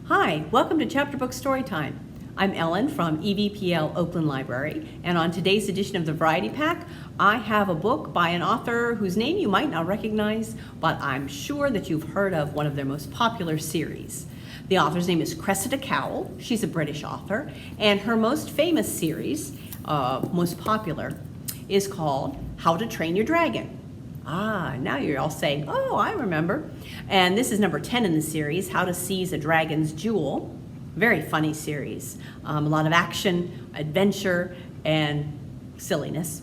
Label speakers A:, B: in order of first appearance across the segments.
A: Hi, welcome to Chapter Book Storytime. I'm Ellen from EVPL Oakland Library, and on today's edition of the Variety Pack, I have a book by an author whose name you might not recognize, but I'm sure that you've heard of one of their most popular series. The author's name is Cressida Cowell. She's a British author, and her most famous series, most popular, is called How to Train Your Dragon. Now you're all saying, oh, I remember. And this is number 10 in the series, How to Seize a Dragon's Jewel. Very funny series. A lot of action, adventure, and silliness.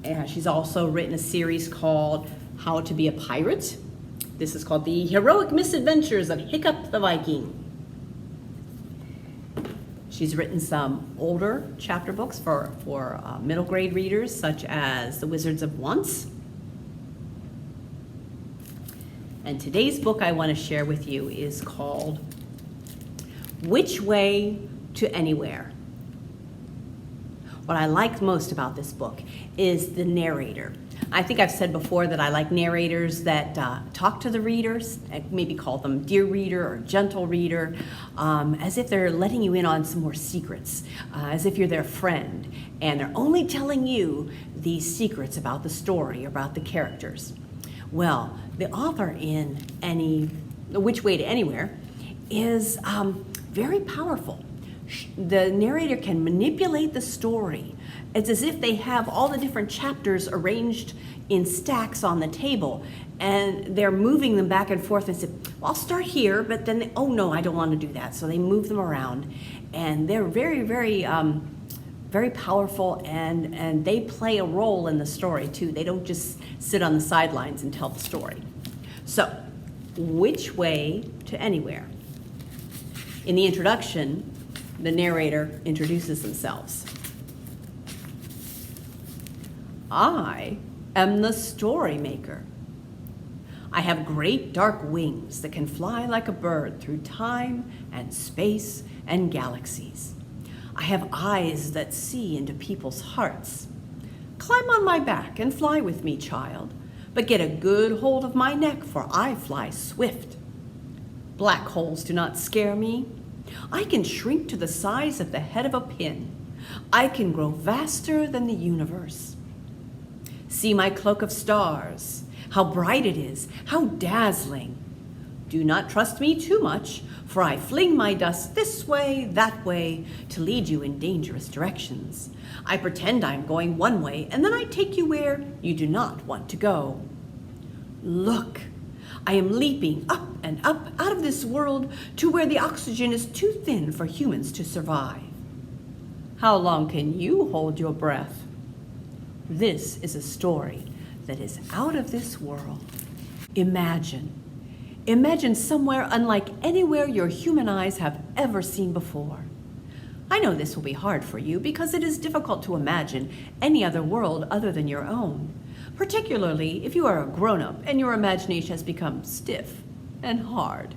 A: And she's also written a series called How to Be a Pirate. This is called The Heroic Misadventures of Hiccup the Viking. She's written some older chapter books for middle grade readers, such as The Wizards of Once. And today's book I want to share with you is called Which Way to Anywhere. What I like most about this book is the narrator. I think I've said before that I like narrators that talk to the readers, maybe call them dear reader or gentle reader, as if they're letting you in on some more secrets, as if you're their friend, and they're only telling you these secrets about the story, about the characters. Well, the author in Which Way to Anywhere is very powerful. The narrator can manipulate the story. It's as if they have all the different chapters arranged in stacks on the table, and they're moving them back and forth and say, well, I'll start here, but then, oh no, I don't want to do that. So they move them around, and they're very, very, very powerful, and they play a role in the story too. They don't just sit on the sidelines and tell the story. So, Which Way to Anywhere? In the introduction, the narrator introduces themselves. I am the story maker. I have great dark wings that can fly like a bird through time and space and galaxies. I have eyes that see into people's hearts. Climb on my back and fly with me, child, but get a good hold of my neck, for I fly swift. Black holes do not scare me. I can shrink to the size of the head of a pin. I can grow vaster than the universe. See my cloak of stars, how bright it is, how dazzling. Do not trust me too much, for I fling my dust this way, that way, to lead you in dangerous directions. I pretend I'm going one way, and then I take you where you do not want to go. Look, I am leaping up and up out of this world to where the oxygen is too thin for humans to survive. How long can you hold your breath? This is a story that is out of this world. Imagine somewhere unlike anywhere your human eyes have ever seen before. I know this will be hard for you because it is difficult to imagine any other world other than your own, particularly if you are a grown-up and your imagination has become stiff and hard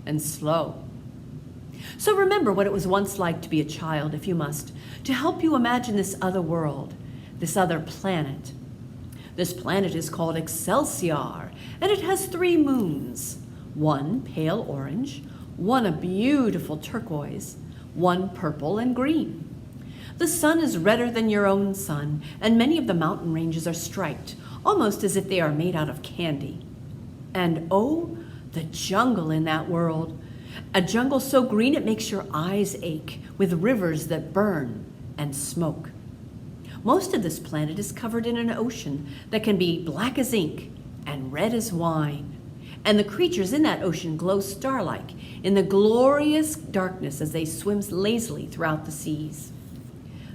A: and slow. So remember what it was once like to be a child, if you must, to help you imagine this other world, this other planet. This planet is called Excelsior, and it has 3 moons. One pale orange, one a beautiful turquoise, one purple and green. The sun is redder than your own sun, and many of the mountain ranges are striped, almost as if they are made out of candy. And oh, the jungle in that world. A jungle so green it makes your eyes ache, with rivers that burn and smoke. Most of this planet is covered in an ocean that can be black as ink and red as wine. And the creatures in that ocean glow star-like in the glorious darkness as they swim lazily throughout the seas.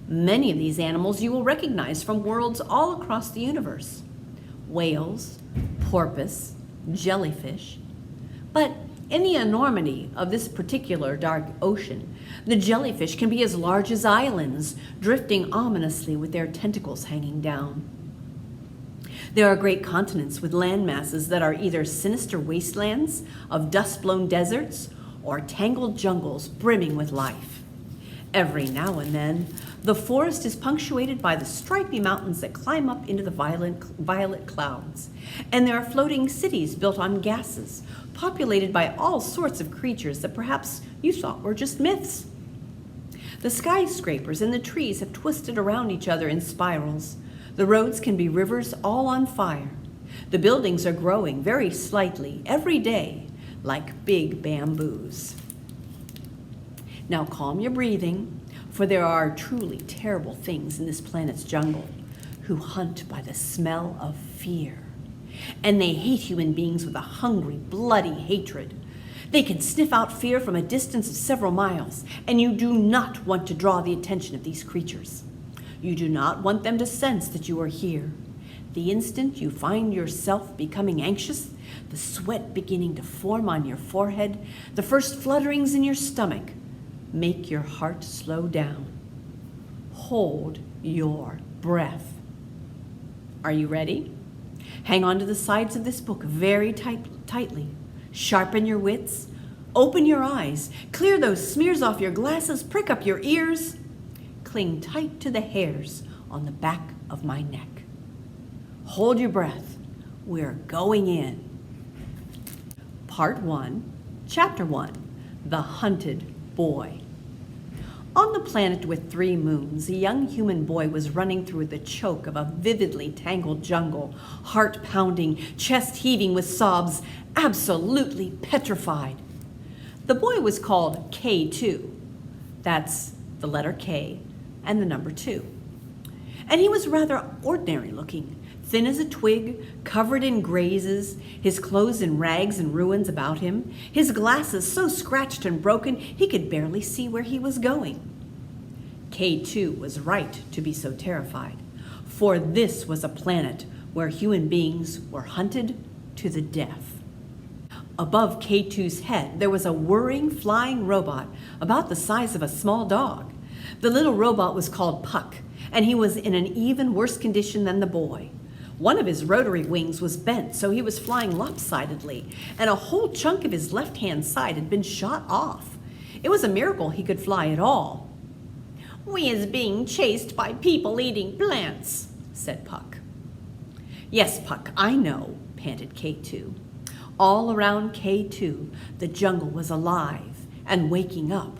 A: Many of these animals you will recognize from worlds all across the universe. Whales, porpoise, jellyfish. But in the enormity of this particular dark ocean, the jellyfish can be as large as islands, drifting ominously with their tentacles hanging down. There are great continents with land masses that are either sinister wastelands of dust-blown deserts or tangled jungles brimming with life. Every now and then, the forest is punctuated by the stripy mountains that climb up into the violet clouds. And there are floating cities built on gases, populated by all sorts of creatures that perhaps you thought were just myths. The skyscrapers and the trees have twisted around each other in spirals. The roads can be rivers all on fire. The buildings are growing very slightly every day, like big bamboos. Now calm your breathing, for there are truly terrible things in this planet's jungle who hunt by the smell of fear. And they hate human beings with a hungry, bloody hatred. They can sniff out fear from a distance of several miles, and you do not want to draw the attention of these creatures. You do not want them to sense that you are here. The instant you find yourself becoming anxious, the sweat beginning to form on your forehead, the first flutterings in your stomach, make your heart slow down. Hold your breath. Are you ready? Hang on to the sides of this book very tightly. Sharpen your wits. Open your eyes. Clear those smears off your glasses. Prick up your ears. Cling tight to the hairs on the back of my neck. Hold your breath. We're going in. Part 1, Chapter 1, The Hunted Boy. On the planet with 3 moons, a young human boy was running through the choke of a vividly tangled jungle, heart pounding, chest heaving with sobs, absolutely petrified. The boy was called K2. That's the letter K and the number 2. And he was rather ordinary looking, thin as a twig, covered in grazes, his clothes in rags and ruins about him, his glasses so scratched and broken he could barely see where he was going. K2 was right to be so terrified, for this was a planet where human beings were hunted to the death. Above K2's head, there was a whirring, flying robot about the size of a small dog. The little robot was called Puck, and he was in an even worse condition than the boy. One of his rotary wings was bent, so he was flying lopsidedly, and a whole chunk of his left-hand side had been shot off. It was a miracle he could fly at all. "We is being chased by people eating plants," said Puck. "Yes, Puck, I know," panted K2. All around K2, the jungle was alive and waking up.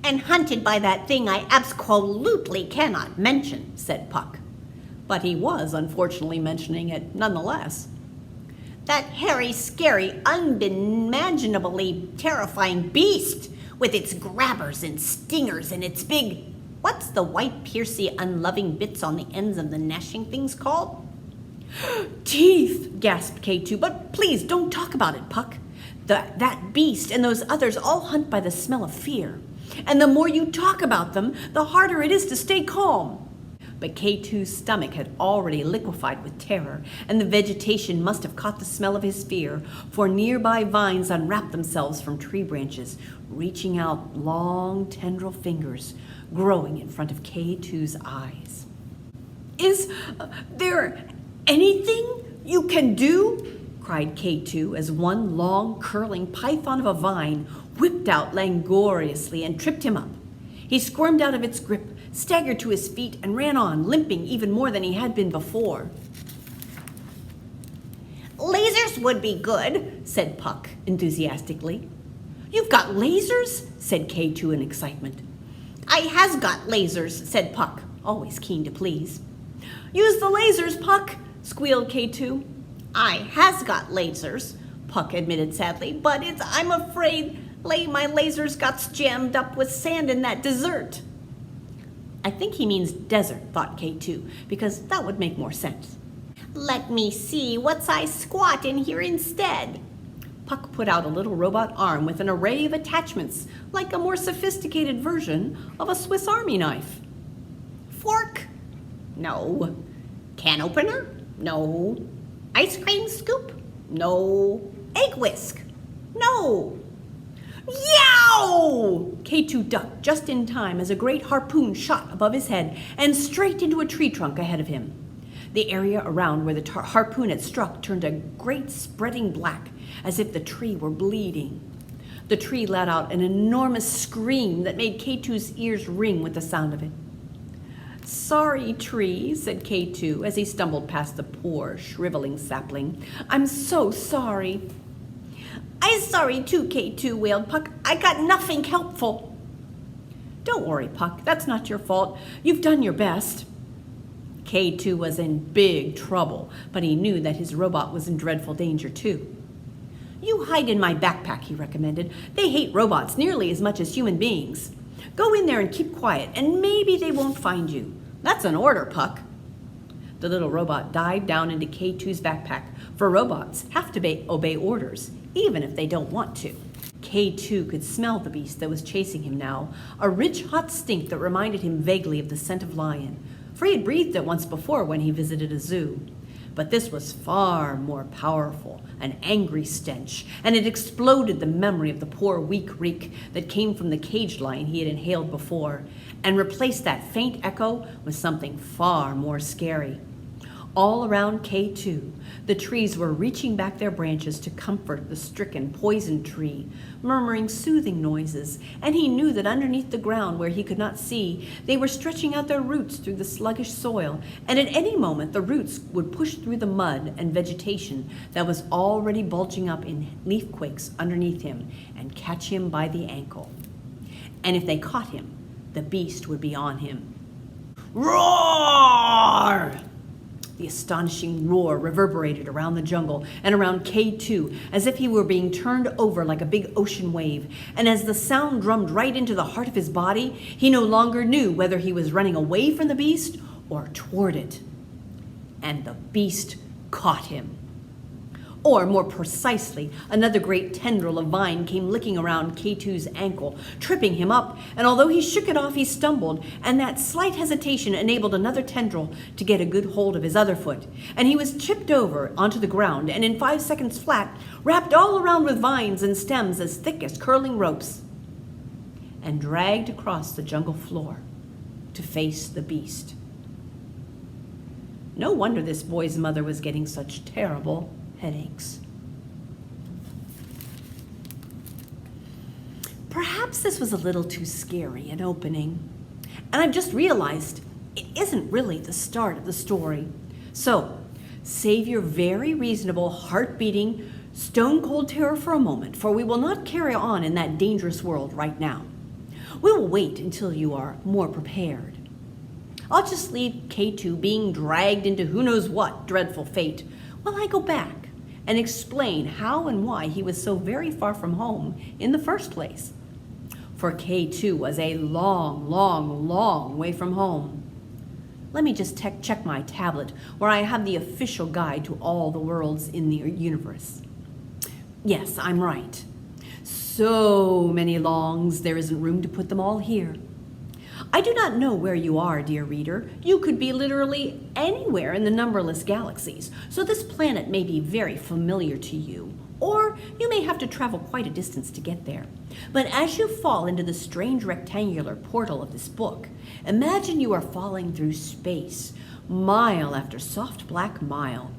A: "And hunted by that thing I absolutely cannot mention," said Puck. But he was unfortunately mentioning it nonetheless. "That hairy, scary, unimaginably terrifying beast with its grabbers and stingers and its big, what's the white, piercy, unloving bits on the ends of the gnashing things called?" "Teeth," gasped K2, "but please don't talk about it, Puck. That beast and those others all hunt by the smell of fear. And the more you talk about them, the harder it is to stay calm." But K2's stomach had already liquefied with terror, and the vegetation must have caught the smell of his fear, for nearby vines unwrapped themselves from tree branches, reaching out long tendril fingers, growing in front of K2's eyes. "Is there anything you can do?" cried K2 as one long, curling python of a vine whipped out languorously and tripped him up. He squirmed out of its grip, staggered to his feet, and ran on, limping even more than he had been before. "Lasers would be good," said Puck enthusiastically. "You've got lasers?" said K2 in excitement. "I has got lasers," said Puck, always keen to please. "Use the lasers, Puck," squealed K2. "I has got lasers," Puck admitted sadly, "but I'm afraid my lasers got jammed up with sand in that dessert." "I think he means desert," thought K2, because that would make more sense. "Let me see what's I squat in here instead." Puck put out a little robot arm with an array of attachments, like a more sophisticated version of a Swiss Army knife. "Fork? No. Can opener? No. Ice cream scoop? No. Egg whisk? No. Yow! K2 ducked just in time as a great harpoon shot above his head and straight into a tree trunk ahead of him. The area around where the harpoon had struck turned a great spreading black, as if the tree were bleeding. The tree let out an enormous scream that made K2's ears ring with the sound of it. "Sorry, tree," said K2 as he stumbled past the poor, shriveling sapling. "I'm so sorry." "I'm sorry too, K2, wailed Puck. "I got nothing helpful." "Don't worry, Puck. That's not your fault. You've done your best." K2 was in big trouble, but he knew that his robot was in dreadful danger too. "You hide in my backpack," he recommended. "They hate robots nearly as much as human beings. Go in there and keep quiet, and maybe they won't find you. That's an order, Puck." The little robot dived down into K2's backpack, for robots have to obey orders, even if they don't want to. K2 could smell the beast that was chasing him now, a rich, hot stink that reminded him vaguely of the scent of lion, for he had breathed it once before when he visited a zoo. But this was far more powerful, an angry stench, and it exploded the memory of the poor, weak reek that came from the caged lion he had inhaled before, and replaced that faint echo with something far more scary. All around K2, the trees were reaching back their branches to comfort the stricken, poisoned tree, murmuring soothing noises, and he knew that underneath the ground where he could not see, they were stretching out their roots through the sluggish soil, and at any moment the roots would push through the mud and vegetation that was already bulging up in leaf quakes underneath him and catch him by the ankle. And if they caught him, the beast would be on him. "Roar!" The astonishing roar reverberated around the jungle and around K2 as if he were being turned over like a big ocean wave, and as the sound drummed right into the heart of his body, he no longer knew whether he was running away from the beast or toward it. And the beast caught him. Or, more precisely, another great tendril of vine came licking around K2's ankle, tripping him up, and although he shook it off, he stumbled, and that slight hesitation enabled another tendril to get a good hold of his other foot, and he was chipped over onto the ground, and in 5 seconds flat, wrapped all around with vines and stems as thick as curling ropes, and dragged across the jungle floor to face the beast. No wonder this boy's mother was getting such terrible headaches. Perhaps this was a little too scary an opening, and I've just realized it isn't really the start of the story. So, save your very reasonable, heart-beating, stone-cold terror for a moment, for we will not carry on in that dangerous world right now. We will wait until you are more prepared. I'll just leave K2 being dragged into who knows what dreadful fate while I go back and explain how and why he was so very far from home in the first place. For K2 was a long, long, long way from home. Let me just check my tablet where I have the official guide to all the worlds in the universe. Yes, I'm right. So many longs, there isn't room to put them all here. I do not know where you are, dear reader. You could be literally anywhere in the numberless galaxies, so this planet may be very familiar to you, or you may have to travel quite a distance to get there. But as you fall into the strange rectangular portal of this book, imagine you are falling through space, mile after soft black mile.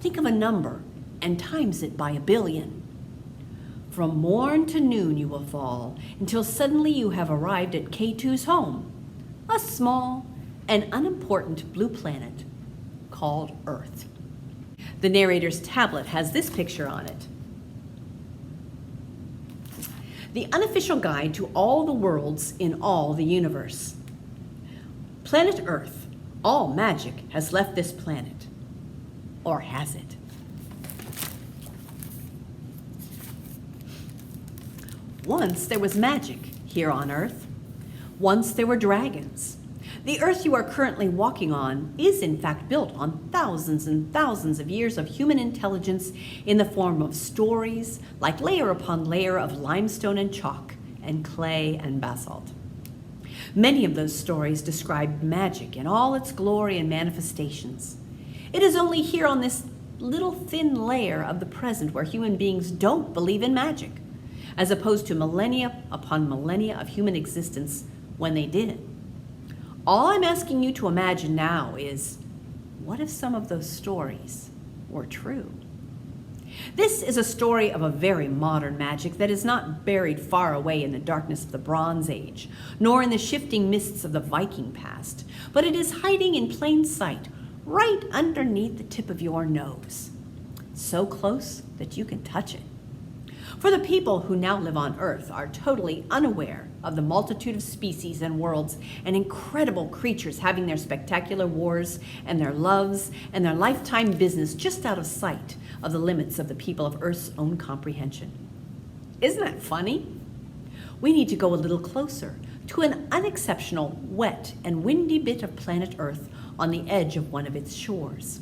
A: Think of a number and times it by 1 billion. From morn to noon you will fall, until suddenly you have arrived at K2's home, a small and unimportant blue planet called Earth. The narrator's tablet has this picture on it. The unofficial guide to all the worlds in all the universe. Planet Earth, all magic has left this planet. Or has it? Once there was magic here on Earth. Once there were dragons. The Earth you are currently walking on is in fact built on thousands and thousands of years of human intelligence in the form of stories, like layer upon layer of limestone and chalk, and clay and basalt. Many of those stories describe magic in all its glory and manifestations. It is only here on this little thin layer of the present where human beings don't believe in magic, as opposed to millennia upon millennia of human existence when they did. All I'm asking you to imagine now is, what if some of those stories were true? This is a story of a very modern magic that is not buried far away in the darkness of the Bronze Age, nor in the shifting mists of the Viking past, but it is hiding in plain sight, right underneath the tip of your nose, so close that you can touch it. For the people who now live on Earth are totally unaware of the multitude of species and worlds and incredible creatures having their spectacular wars and their loves and their lifetime business just out of sight of the limits of the people of Earth's own comprehension. Isn't that funny? We need to go a little closer to an unexceptional, wet and windy bit of planet Earth on the edge of one of its shores.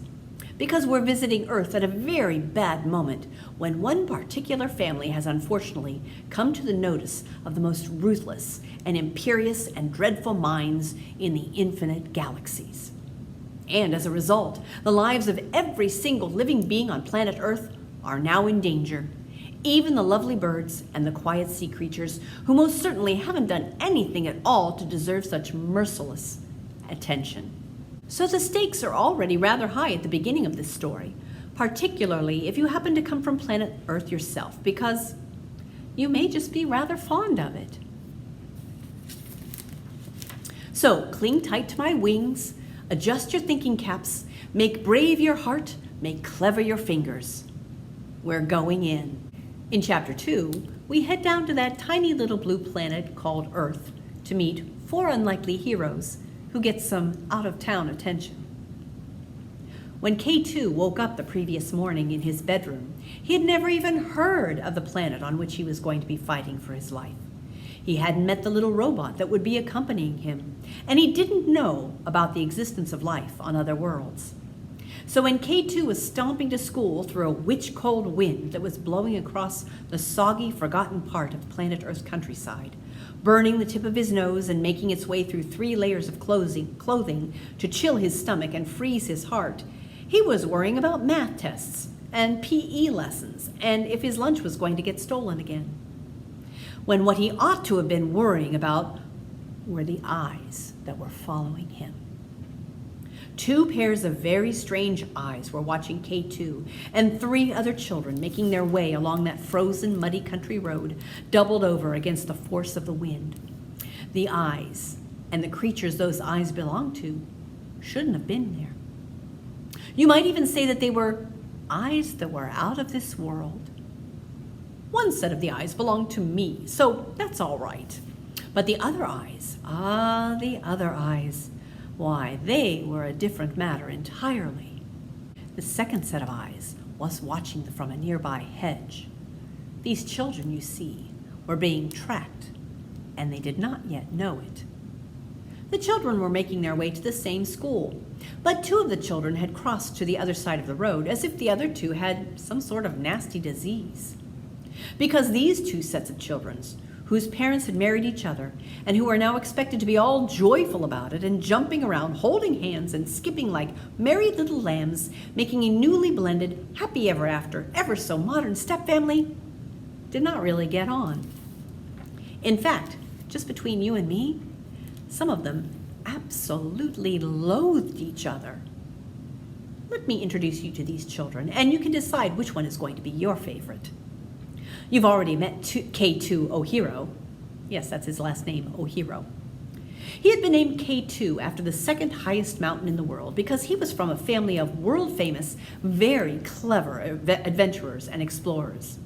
A: Because we're visiting Earth at a very bad moment when one particular family has unfortunately come to the notice of the most ruthless and imperious and dreadful minds in the infinite galaxies. And as a result, the lives of every single living being on planet Earth are now in danger. Even the lovely birds and the quiet sea creatures who most certainly haven't done anything at all to deserve such merciless attention. So the stakes are already rather high at the beginning of this story, particularly if you happen to come from planet Earth yourself, because you may just be rather fond of it. So cling tight to my wings, adjust your thinking caps, make brave your heart, make clever your fingers. We're going in. In Chapter 2, we head down to that tiny little blue planet called Earth to meet 4 unlikely heroes who get some out-of-town attention. When K2 woke up the previous morning in his bedroom, he had never even heard of the planet on which he was going to be fighting for his life. He hadn't met the little robot that would be accompanying him, and he didn't know about the existence of life on other worlds. So when K2 was stomping to school through a witch-cold wind that was blowing across the soggy, forgotten part of planet Earth's countryside, burning the tip of his nose and making its way through 3 layers of clothing to chill his stomach and freeze his heart, he was worrying about math tests and PE lessons and if his lunch was going to get stolen again. When what he ought to have been worrying about were the eyes that were following him. 2 pairs of very strange eyes were watching K2 and 3 other children making their way along that frozen, muddy country road, doubled over against the force of the wind. The eyes and the creatures those eyes belonged to shouldn't have been there. You might even say that they were eyes that were out of this world. One set of the eyes belonged to me, so that's all right. But the other eyes, the other eyes, why, they were a different matter entirely. The second set of eyes was watching from a nearby hedge. These children, you see, were being tracked, and they did not yet know it. The children were making their way to the same school, but 2 of the children had crossed to the other side of the road as if the other 2 had some sort of nasty disease. Because these 2 sets of children, whose parents had married each other and who were now expected to be all joyful about it and jumping around, holding hands and skipping like merry little lambs, making a newly blended, happy ever after, ever so modern stepfamily, did not really get on. In fact, just between you and me, some of them absolutely loathed each other. Let me introduce you to these children, and you can decide which one is going to be your favorite. You've already met K2 Ohiro. Yes, that's his last name, Ohiro. He had been named K2 after the 2nd highest mountain in the world because he was from a family of world-famous, very clever adventurers and explorers.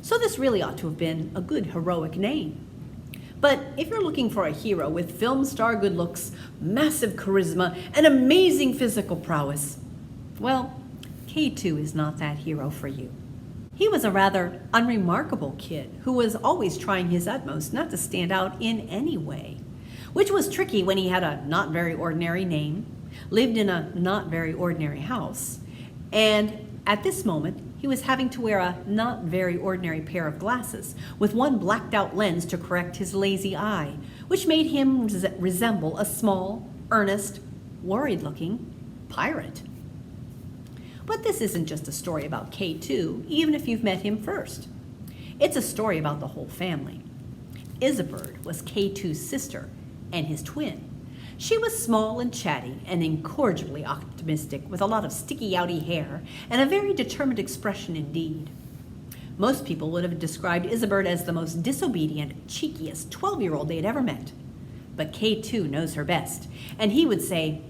A: So this really ought to have been a good heroic name. But if you're looking for a hero with film star good looks, massive charisma, and amazing physical prowess, well, K2 is not that hero for you. He was a rather unremarkable kid who was always trying his utmost not to stand out in any way, which was tricky when he had a not very ordinary name, lived in a not very ordinary house, and at this moment he was having to wear a not very ordinary pair of glasses with one blacked out lens to correct his lazy eye, which made him resemble a small, earnest, worried-looking pirate. But this isn't just a story about K2, even if you've met him first. It's a story about the whole family. Izzabird was K2's sister and his twin. She was small and chatty and incorrigibly optimistic with a lot of sticky-outy hair and a very determined expression indeed. Most people would have described Izzabird as the most disobedient, cheekiest 12-year-old they had ever met. But K2 knows her best, and he would say,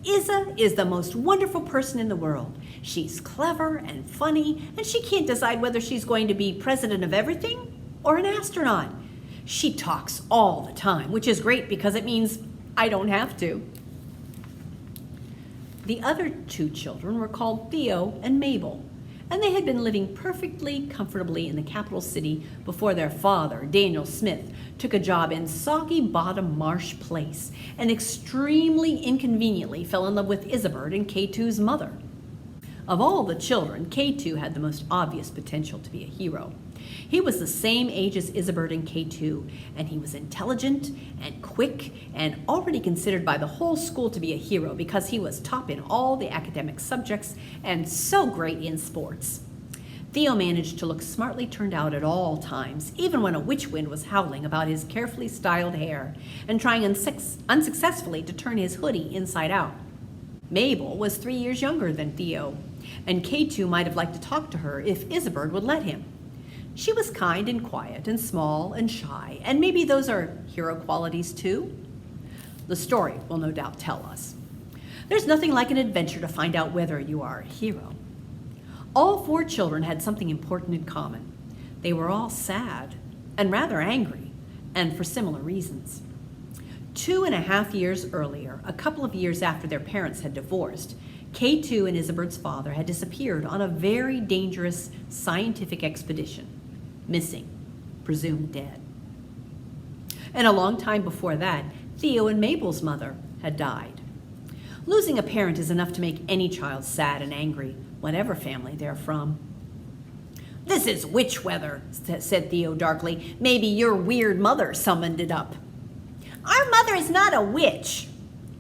A: Izza is the most wonderful person in the world. She's clever and funny, and she can't decide whether she's going to be president of everything or an astronaut. She talks all the time, which is great because it means I don't have to. The other two children were called Theo and Mabel, and they had been living perfectly comfortably in the capital city before their father, Daniel Smith, took a job in Soggy Bottom Marsh Place and extremely inconveniently fell in love with Izzabird and K2's mother. Of all the children, K2 had the most obvious potential to be a hero. He was the same age as Izzabird and K2, and he was intelligent and quick and already considered by the whole school to be a hero because he was top in all the academic subjects and so great in sports. Theo managed to look smartly turned out at all times, even when a witch wind was howling about his carefully styled hair and trying unsuccessfully to turn his hoodie inside out. Mabel was 3 years younger than Theo, and K2 might have liked to talk to her if Izzabird would let him. She was kind and quiet and small and shy, and maybe those are hero qualities too? The story will no doubt tell us. There's nothing like an adventure to find out whether you are a hero. All 4 children had something important in common. They were all sad and rather angry, and for similar reasons. 2.5 years earlier, a couple of years after their parents had divorced, K2 and Izzabird's father had disappeared on a very dangerous scientific expedition. Missing, presumed dead. And a long time before that, Theo and Mabel's mother had died. Losing a parent is enough to make any child sad and angry, whatever family they're from. "This is witch weather," said Theo darkly. "Maybe your weird mother summoned it up." "Our mother is not a witch."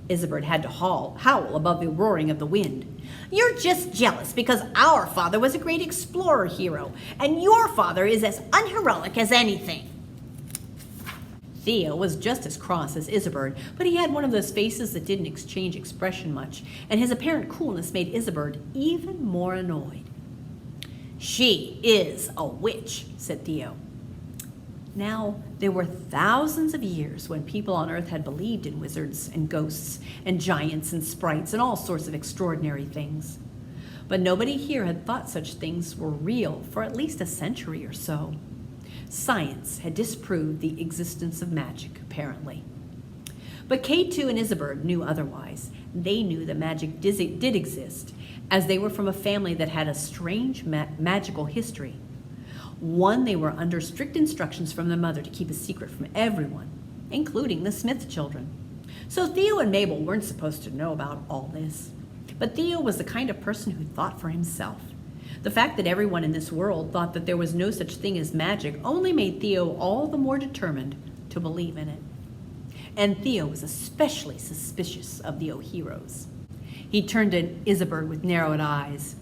A: Izzabird had to howl above the roaring of the wind. "You're just jealous because our father was a great explorer hero, and your father is as unheroic as anything." Theo was just as cross as Izzabird, but he had one of those faces that didn't exchange expression much, and his apparent coolness made Izzabird even more annoyed. "She is a witch," said Theo. Now, there were thousands of years when people on Earth had believed in wizards and ghosts and giants and sprites and all sorts of extraordinary things. But nobody here had thought such things were real for at least a century or so. Science had disproved the existence of magic, apparently. But K2 and Izzabird knew otherwise. They knew that magic did exist, as they were from a family that had a strange magical history. One, they were under strict instructions from their mother to keep a secret from everyone, including the Smith children. So Theo and Mabel weren't supposed to know about all this. But Theo was the kind of person who thought for himself. The fact that everyone in this world thought that there was no such thing as magic only made Theo all the more determined to believe in it. And Theo was especially suspicious of the O'Heroes. He turned to Izzabird with narrowed eyes.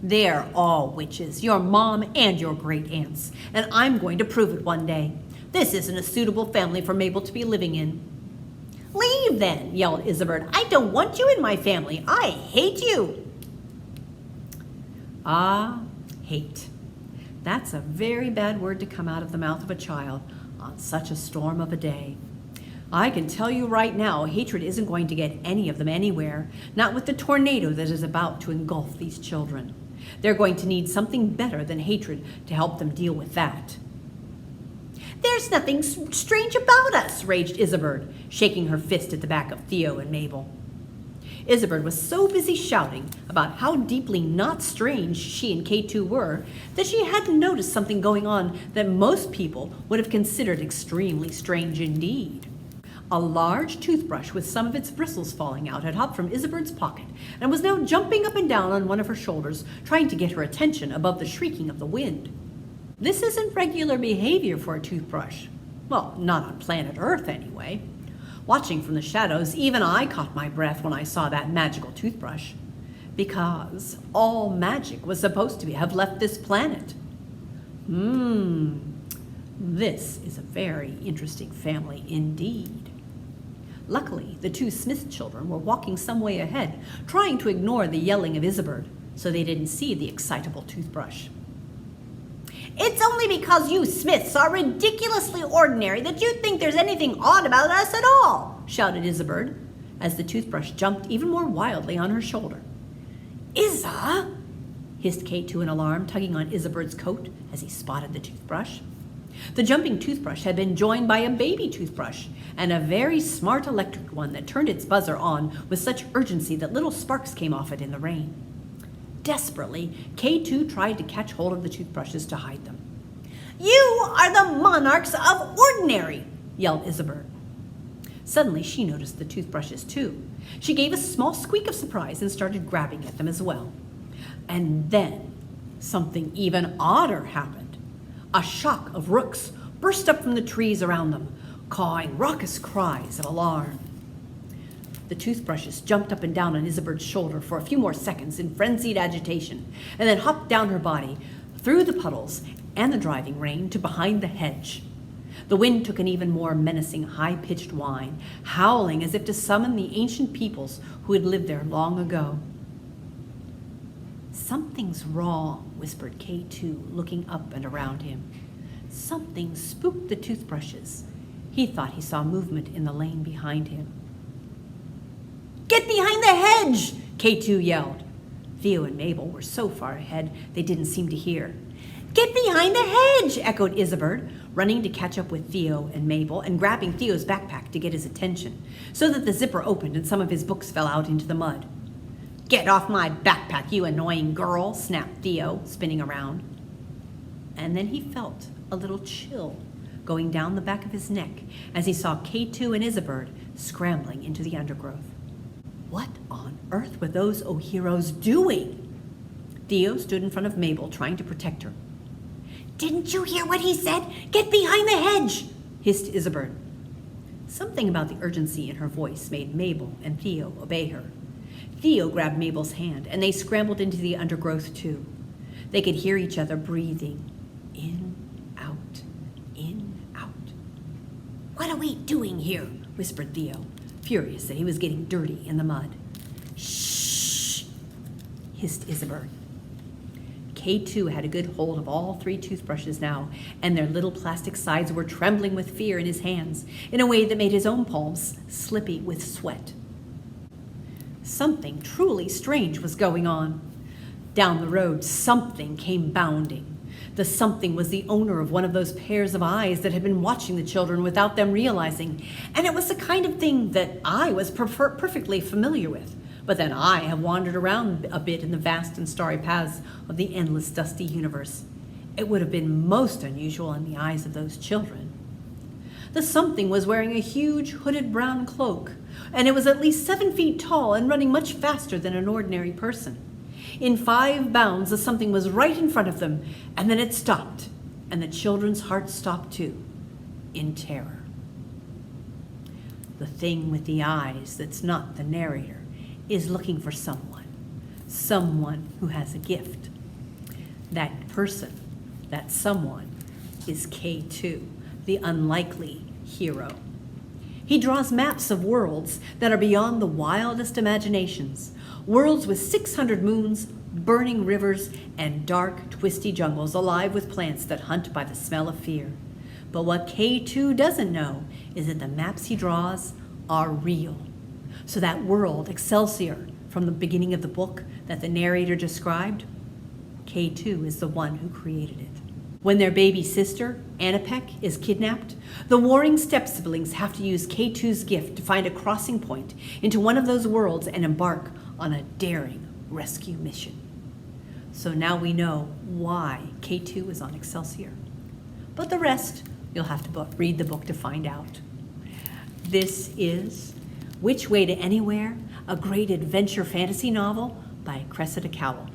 A: "They're all witches, your mom and your great aunts, and I'm going to prove it one day. This isn't a suitable family for Mabel to be living in." "Leave then," yelled Izzabird. "I don't want you in my family. I hate you." Ah, hate. That's a very bad word to come out of the mouth of a child on such a storm of a day. I can tell you right now, hatred isn't going to get any of them anywhere, not with the tornado that is about to engulf these children. They're going to need something better than hatred to help them deal with that. "There's nothing strange about us," raged Izzabird, shaking her fist at the back of Theo and Mabel. Izzabird was so busy shouting about how deeply not strange she and K2 were that she hadn't noticed something going on that most people would have considered extremely strange indeed. A large toothbrush with some of its bristles falling out had hopped from Izzabird's pocket and was now jumping up and down on one of her shoulders, trying to get her attention above the shrieking of the wind. This isn't regular behavior for a toothbrush. Well, not on planet Earth anyway. Watching from the shadows, even I caught my breath when I saw that magical toothbrush. Because all magic was supposed to have left this planet. This is a very interesting family indeed. Luckily, the two Smith children were walking some way ahead, trying to ignore the yelling of Izzabird, so they didn't see the excitable toothbrush. It's only because you Smiths are ridiculously ordinary that you think there's anything odd about us at all, shouted Izzabird, as the toothbrush jumped even more wildly on her shoulder. Izza, hissed K2 in alarm, tugging on Izzabird's coat as he spotted the toothbrush. The jumping toothbrush had been joined by a baby toothbrush, and a very smart electric one that turned its buzzer on with such urgency that little sparks came off it in the rain. Desperately, K2 tried to catch hold of the toothbrushes to hide them. You are the monarchs of ordinary, yelled Izzabird. Suddenly, she noticed the toothbrushes too. She gave a small squeak of surprise and started grabbing at them as well. And then, something even odder happened. A shock of rooks burst up from the trees around them, cawing raucous cries of alarm. The toothbrushes jumped up and down on Izzabird's shoulder for a few more seconds in frenzied agitation, and then hopped down her body, through the puddles and the driving rain to behind the hedge. The wind took an even more menacing, high-pitched whine, howling as if to summon the ancient peoples who had lived there long ago. Something's wrong, whispered K2, looking up and around him. Something spooked the toothbrushes. He thought he saw movement in the lane behind him. Get behind the hedge, K2 yelled. Theo and Mabel were so far ahead they didn't seem to hear. Get behind the hedge, echoed Izzabird, running to catch up with Theo and Mabel and grabbing Theo's backpack to get his attention, so that the zipper opened and some of his books fell out into the mud. Get off my backpack, you annoying girl, snapped Theo, spinning around. And then he felt a little chill going down the back of his neck as he saw K2 and Izzabird scrambling into the undergrowth. What on earth were those heroes doing? Theo stood in front of Mabel, trying to protect her. Didn't you hear what he said? Get behind the hedge, hissed Izzabird. Something about the urgency in her voice made Mabel and Theo obey her. Theo grabbed Mabel's hand, and they scrambled into the undergrowth too. They could hear each other breathing. In, out, in, out. What are we doing here? Whispered Theo, furious that he was getting dirty in the mud. Shh, hissed Izzabird. K2 had a good hold of all three toothbrushes now, and their little plastic sides were trembling with fear in his hands in a way that made his own palms slippy with sweat. Something truly strange was going on. Down the road, something came bounding. The something was the owner of one of those pairs of eyes that had been watching the children without them realizing, and it was the kind of thing that I was perfectly familiar with. But then I have wandered around a bit in the vast and starry paths of the endless dusty universe. It would have been most unusual in the eyes of those children. The something was wearing a huge hooded brown cloak, and it was at least 7 feet tall and running much faster than an ordinary person. In 5 bounds, the something was right in front of them, and then it stopped, and the children's hearts stopped too, in terror. The thing with the eyes that's not the narrator is looking for someone who has a gift. That person, that someone, is K2, the unlikely hero. He draws maps of worlds that are beyond the wildest imaginations, worlds with 600 moons, burning rivers, and dark, twisty jungles alive with plants that hunt by the smell of fear. But what K2 doesn't know is that the maps he draws are real. So that world, Excelsior, from the beginning of the book that the narrator described, K2 is the one who created it. When their baby sister, Annipeck, is kidnapped, the warring stepsiblings have to use K2's gift to find a crossing point into one of those worlds and embark on a daring rescue mission. So now we know why K2 is on Excelsior. But the rest, you'll have to read the book to find out. This is Which Way to Anywhere, a great adventure fantasy novel by Cressida Cowell.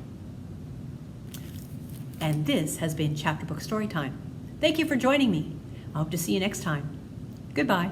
A: And this has been Chapter Book Storytime. Thank you for joining me. I hope to see you next time. Goodbye.